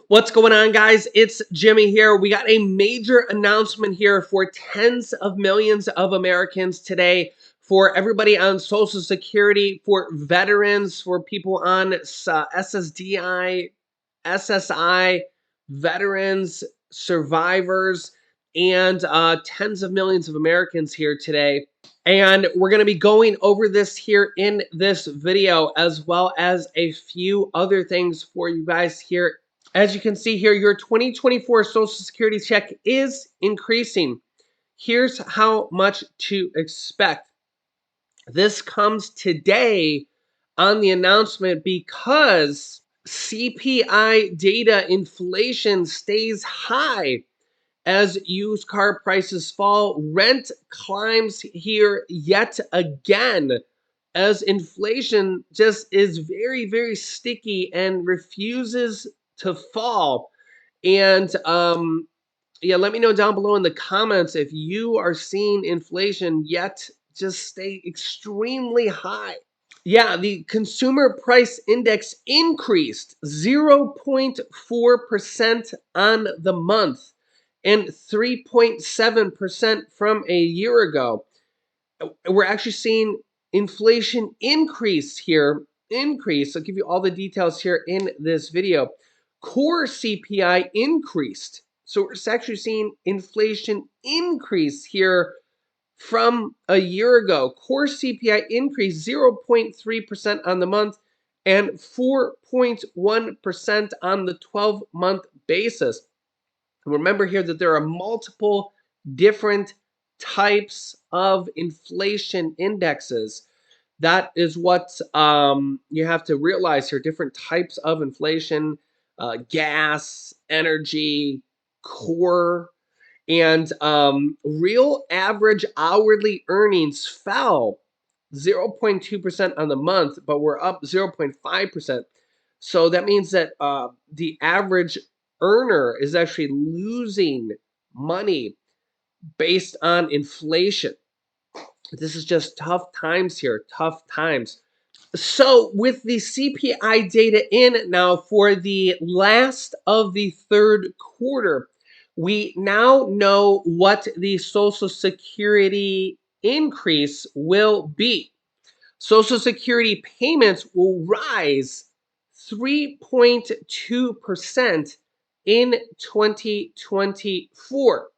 What's going on, guys? It's Jimmy here. We got a major announcement here for tens of millions of Americans today, for everybody on Social Security, for veterans, for people on SSDI, SSI, veterans, survivors, and tens of millions of Americans here today. And we're going to be going over this here in this video, as well as a few other things for you guys here. As you can see here, your 2024 Social Security check is increasing. Here's how much to expect. This comes today on the announcement because CPI data inflation stays high as used car prices fall. Rent climbs here yet again as inflation just is very, very sticky and refuses to fall. And yeah, let me know down below in the comments if you are seeing inflation yet just stay extremely high. Yeah, the consumer price index increased 0.4% on the month and 3.7% from a year ago. We're actually seeing inflation increase here. I'll give you all the details here in this video. Core CPI increased. So we're actually seeing inflation increase here from a year ago. Core CPI increased 0.3% on the month and 4.1% on the 12-month basis. Remember here that there are multiple different types of inflation indexes. That is what you have to realize here. Different types of inflation, gas, energy, core, and real average hourly earnings fell 0.2% on the month, but we're up 0.5%. So that means that the average earner is actually losing money based on inflation. This is just tough times here, tough times. So with the CPI data in now for the last of the third quarter, we now know what the Social Security increase will be. Social Security payments will rise 3.2% in 2024.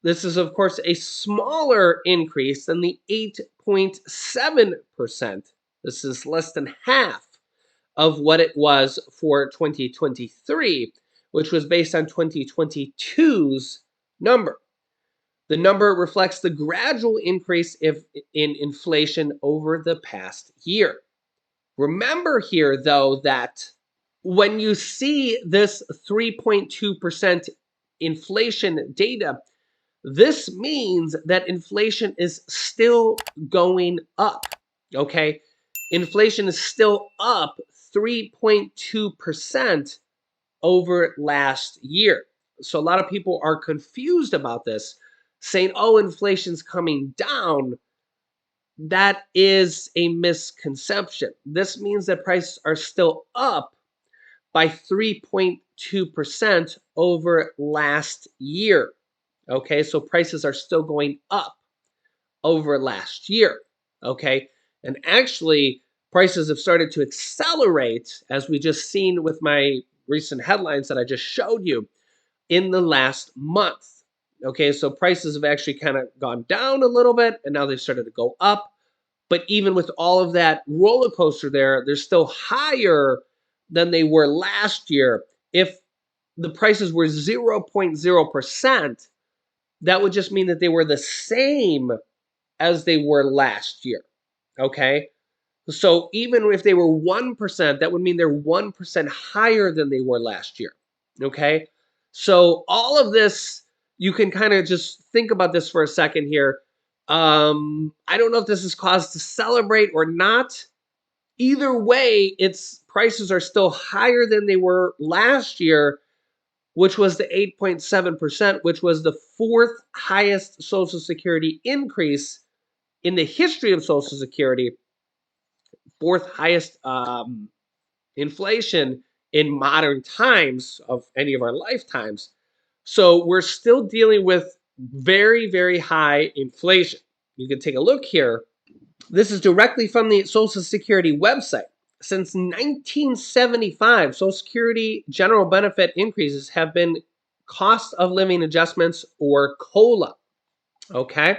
This is, of course, a smaller increase than the 8.7%. This is less than half of what it was for 2023, which was based on 2022's number. The number reflects the gradual increase in inflation over the past year. Remember here, though, that when you see this 3.2% inflation data, this means that inflation is still going up, okay? Inflation is still up 3.2% over last year. So a lot of people are confused about this, saying, oh, inflation's coming down. That is a misconception. This means that prices are still up by 3.2% over last year. Okay, so prices are still going up over last year. Okay, and actually prices have started to accelerate, as we just seen with my recent headlines that I just showed you, in the last month. Okay, so prices have actually kind of gone down a little bit and now they've started to go up. But even with all of that roller coaster there, they're still higher than they were last year. If the prices were 0.0%, that would just mean that they were the same as they were last year. Okay? So even if they were 1%, that would mean they're 1% higher than they were last year. Okay? So all of this, you can kind of just think about this for a second here. I don't know if this is cause to celebrate or not. Either way, its prices are still higher than they were last year, which was the 8.7%, which was the fourth highest Social Security increase in the history of Social Security, fourth highest inflation in modern times of any of our lifetimes. So we're still dealing with very, very high inflation. You can take a look here. This is directly from the Social Security website. Since 1975, Social Security general benefit increases have been cost of living adjustments, or COLA. Okay?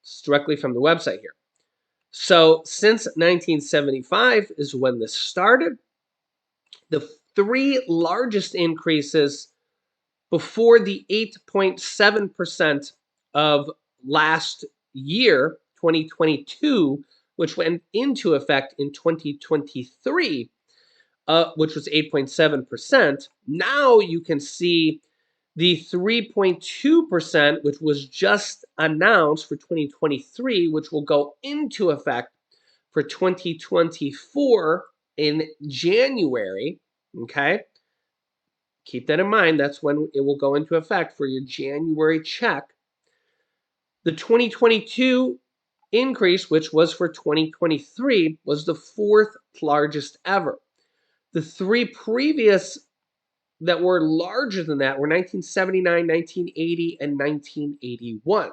It's directly from the website here. So since 1975 is when this started. The three largest increases before the 8.7% of last year, 2022, which went into effect in 2023, which was 8.7%. Now you can see the 3.2%, which was just announced for 2023, which will go into effect for 2024 in January. Okay. Keep that in mind. That's when it will go into effect for your January check. The 2022 increase, which was for 2023, was the fourth largest ever. The three previous that were larger than that were 1979, 1980, and 1981.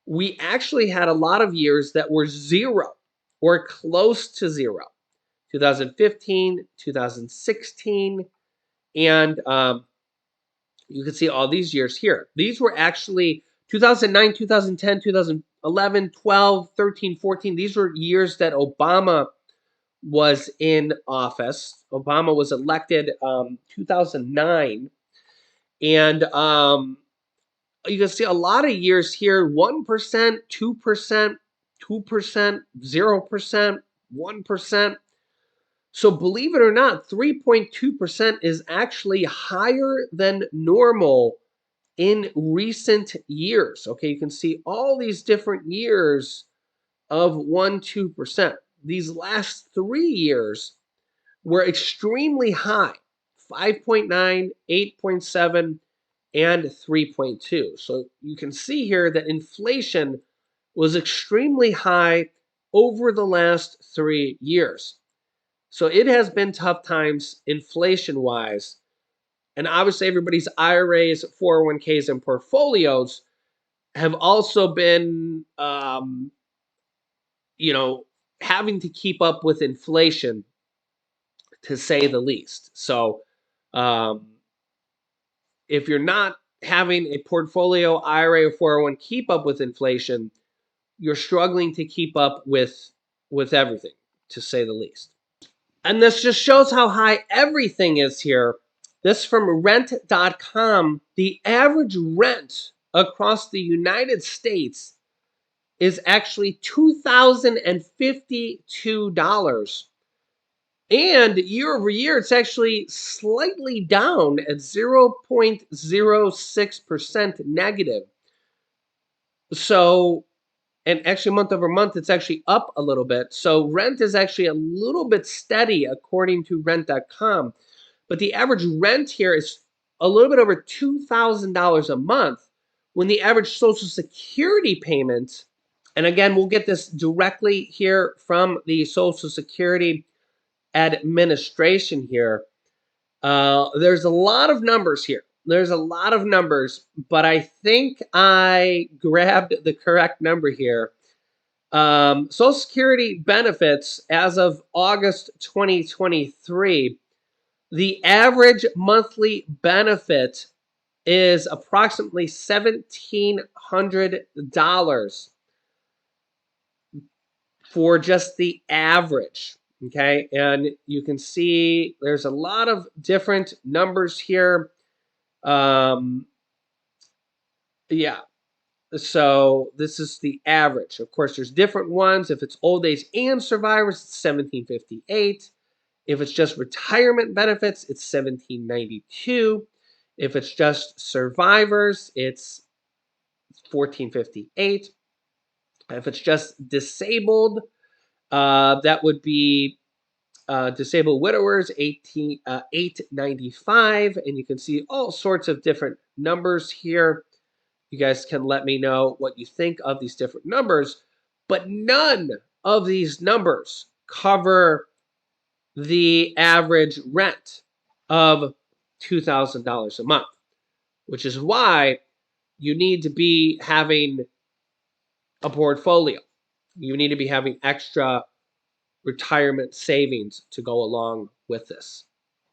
We actually had a lot of years that were zero or close to zero. 2015, 2016, and you can see all these years here. These were actually 2009, 2010, 2011, 12, 13, 14. These were years that Obama was in office. Obama was elected 2009. And you can see a lot of years here, 1%, 2%, 2%, 0%, 1%. So believe it or not, 3.2% is actually higher than normal in recent years. Okay, you can see all these different years of 1%, 2%. These last 3 years were extremely high, 5.9, 8.7, and 3.2. So you can see here that inflation was extremely high over the last 3 years. So it has been tough times inflation-wise. And obviously everybody's IRAs, 401ks, and portfolios have also been, having to keep up with inflation, to say the least. So if you're not having a portfolio, IRA, or 401 keep up with inflation, you're struggling to keep up with everything, to say the least. And this just shows how high everything is here. This from rent.com. The average rent across the United States is actually $2,052. And year over year, it's actually slightly down at 0.06% negative. So, and actually month over month, it's actually up a little bit. So rent is actually a little bit steady according to rent.com. But the average rent here is a little bit over $2,000 a month, when the average Social Security payment, and again, we'll get this directly here from the Social Security administration here. There's a lot of numbers here. There's a lot of numbers, but I think I grabbed the correct number here. Social Security benefits as of August 2023, the average monthly benefit is approximately $1,700 for just the average. Okay, and you can see there's a lot of different numbers here. Yeah, so this is the average. Of course, there's different ones. If it's old age and survivors, it's $1,758. If it's just retirement benefits, it's $1,792. If it's just survivors, it's $1,458. If it's just disabled, that would be disabled widowers, $895. And you can see all sorts of different numbers here. You guys can let me know what you think of these different numbers, but none of these numbers cover the average rent of $2,000 a month, which is why you need to be having a portfolio. You need to be having extra retirement savings to go along with this.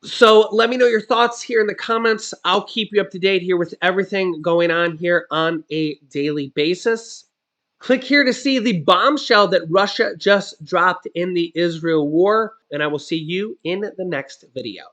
So let me know your thoughts here in the comments. I'll keep you up to date here with everything going on here on a daily basis. Click here to see the bombshell that Russia just dropped in the Israel war, and I will see you in the next video.